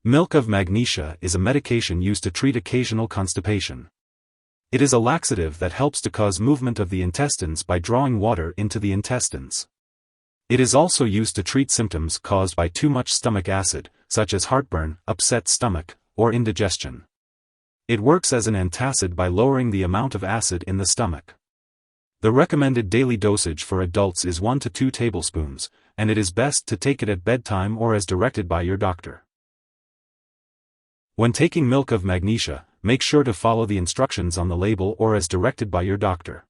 Milk of magnesia is a medication used to treat occasional constipation. It is a laxative that helps to cause movement of the intestines by drawing water into the intestines. It is also used to treat symptoms caused by too much stomach acid, such as heartburn, upset stomach, or indigestion. It works as an antacid by lowering the amount of acid in the stomach. The recommended daily dosage for adults is 1 to 2 tablespoons, and it is best to take it at bedtime or as directed by your doctor. When taking milk of magnesia, make sure to follow the instructions on the label or as directed by your doctor.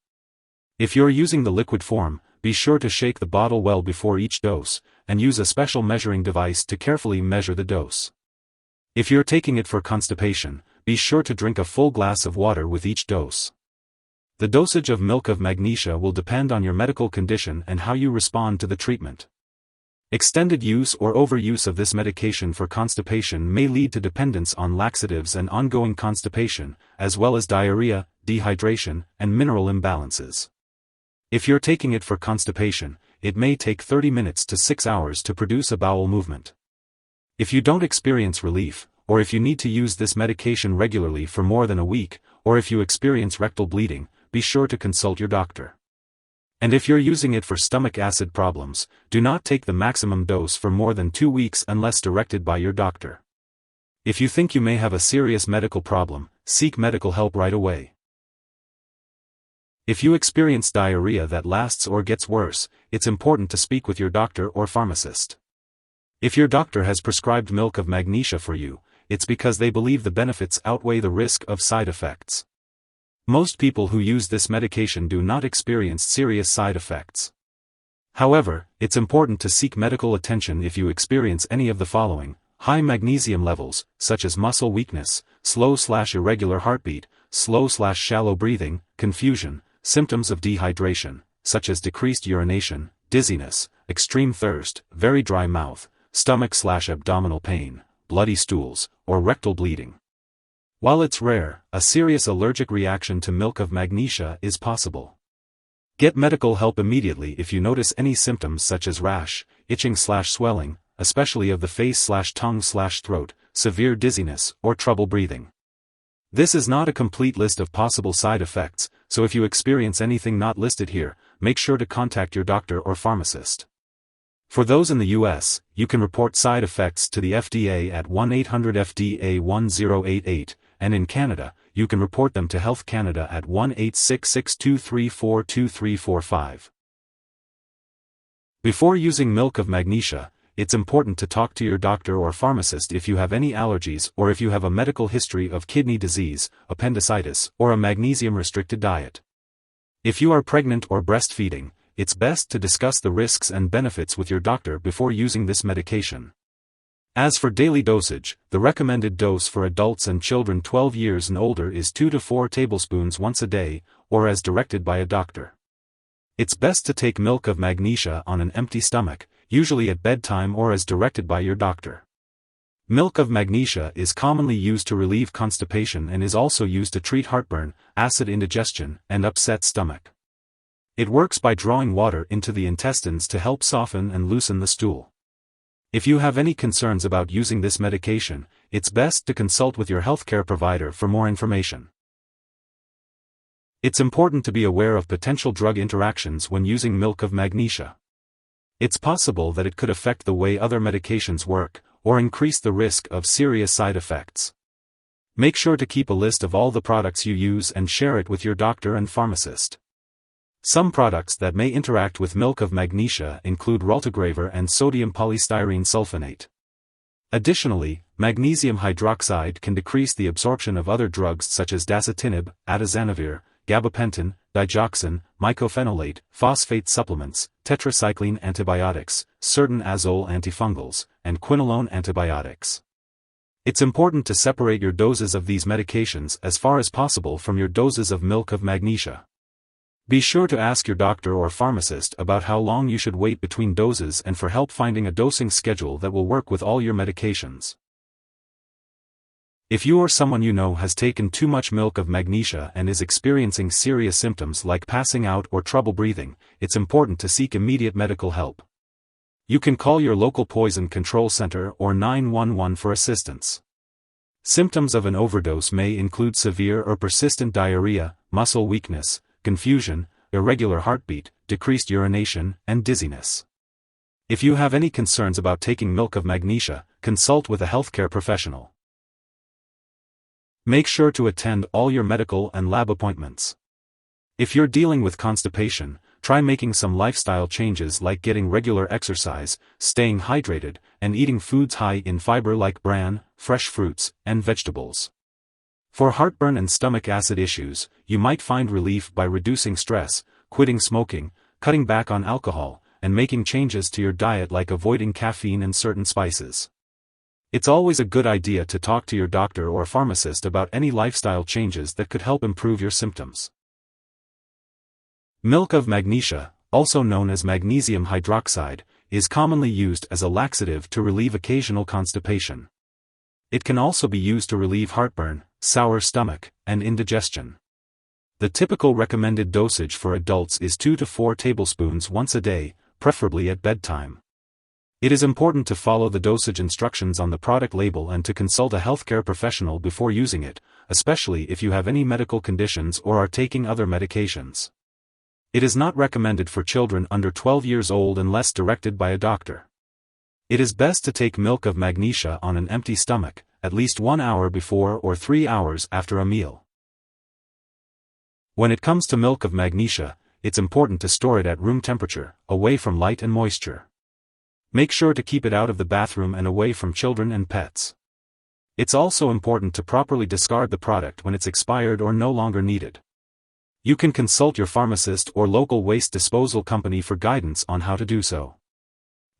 If you're using the liquid form, be sure to shake the bottle well before each dose, and use a special measuring device to carefully measure the dose. If you're taking it for constipation, be sure to drink a full glass of water with each dose. The dosage of milk of magnesia will depend on your medical condition and how you respond to the treatment. Extended use or overuse of this medication for constipation may lead to dependence on laxatives and ongoing constipation, as well as diarrhea, dehydration, and mineral imbalances. If you're taking it for constipation, it may take 30 minutes to 6 hours to produce a bowel movement. If you don't experience relief, or if you need to use this medication regularly for more than a week, or if you experience rectal bleeding, be sure to consult your doctor. And if you're using it for stomach acid problems, do not take the maximum dose for more than 2 weeks unless directed by your doctor. If you think you may have a serious medical problem, seek medical help right away. If you experience diarrhea that lasts or gets worse, it's important to speak with your doctor or pharmacist. If your doctor has prescribed milk of magnesia for you, it's because they believe the benefits outweigh the risk of side effects. Most people who use this medication do not experience serious side effects. However, it's important to seek medical attention if you experience any of the following: high magnesium levels, such as muscle weakness, slow/irregular heartbeat, slow/shallow breathing, confusion, symptoms of dehydration, such as decreased urination, dizziness, extreme thirst, very dry mouth, stomach/abdominal pain, bloody stools, or rectal bleeding. While it's rare, a serious allergic reaction to milk of magnesia is possible. Get medical help immediately if you notice any symptoms such as rash, itching/swelling, especially of the face/tongue/throat, severe dizziness, or trouble breathing. This is not a complete list of possible side effects, so if you experience anything not listed here, make sure to contact your doctor or pharmacist. For those in the US, you can report side effects to the FDA at 1-800-FDA-1088, and in Canada, you can report them to Health Canada at 1-866-234-2345. Before using milk of magnesia, it's important to talk to your doctor or pharmacist if you have any allergies or if you have a medical history of kidney disease, appendicitis, or a magnesium-restricted diet. If you are pregnant or breastfeeding, it's best to discuss the risks and benefits with your doctor before using this medication. As for daily dosage, the recommended dose for adults and children 12 years and older is 2 to 4 tablespoons once a day, or as directed by a doctor. It's best to take milk of magnesia on an empty stomach, usually at bedtime or as directed by your doctor. Milk of magnesia is commonly used to relieve constipation and is also used to treat heartburn, acid indigestion, and upset stomach. It works by drawing water into the intestines to help soften and loosen the stool. If you have any concerns about using this medication, it's best to consult with your healthcare provider for more information. It's important to be aware of potential drug interactions when using milk of magnesia. It's possible that it could affect the way other medications work, or increase the risk of serious side effects. Make sure to keep a list of all the products you use and share it with your doctor and pharmacist. Some products that may interact with milk of magnesia include raltegravir and sodium polystyrene sulfonate. Additionally, magnesium hydroxide can decrease the absorption of other drugs such as dasatinib, atazanavir, gabapentin, digoxin, mycophenolate, phosphate supplements, tetracycline antibiotics, certain azole antifungals, and quinolone antibiotics. It's important to separate your doses of these medications as far as possible from your doses of milk of magnesia. Be sure to ask your doctor or pharmacist about how long you should wait between doses and for help finding a dosing schedule that will work with all your medications. If you or someone you know has taken too much milk of magnesia and is experiencing serious symptoms like passing out or trouble breathing, it's important to seek immediate medical help. You can call your local poison control center or 911 for assistance. Symptoms of an overdose may include severe or persistent diarrhea, muscle weakness, confusion, irregular heartbeat, decreased urination, and dizziness. If you have any concerns about taking milk of magnesia, consult with a healthcare professional. Make sure to attend all your medical and lab appointments. If you're dealing with constipation, try making some lifestyle changes like getting regular exercise, staying hydrated, and eating foods high in fiber like bran, fresh fruits, and vegetables. For heartburn and stomach acid issues, you might find relief by reducing stress, quitting smoking, cutting back on alcohol, and making changes to your diet like avoiding caffeine and certain spices. It's always a good idea to talk to your doctor or pharmacist about any lifestyle changes that could help improve your symptoms. Milk of magnesia, also known as magnesium hydroxide, is commonly used as a laxative to relieve occasional constipation. It can also be used to relieve heartburn, sour stomach, and indigestion. The typical recommended dosage for adults is 2 to 4 tablespoons once a day, preferably at bedtime. It is important to follow the dosage instructions on the product label and to consult a healthcare professional before using it, especially if you have any medical conditions or are taking other medications. It is not recommended for children under 12 years old unless directed by a doctor. It is best to take milk of magnesia on an empty stomach, at least 1 hour before or 3 hours after a meal. When it comes to milk of magnesia, it's important to store it at room temperature, away from light and moisture. Make sure to keep it out of the bathroom and away from children and pets. It's also important to properly discard the product when it's expired or no longer needed. You can consult your pharmacist or local waste disposal company for guidance on how to do so.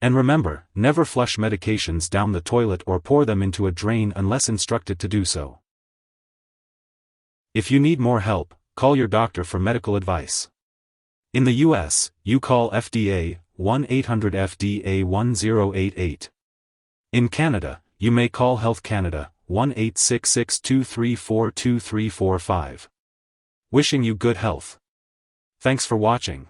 And remember, never flush medications down the toilet or pour them into a drain unless instructed to do so. If you need more help, call your doctor for medical advice. In the US, you call FDA 1-800-FDA-1088. In Canada, you may call Health Canada 1-866-234-2345. Wishing you good health. Thanks for watching.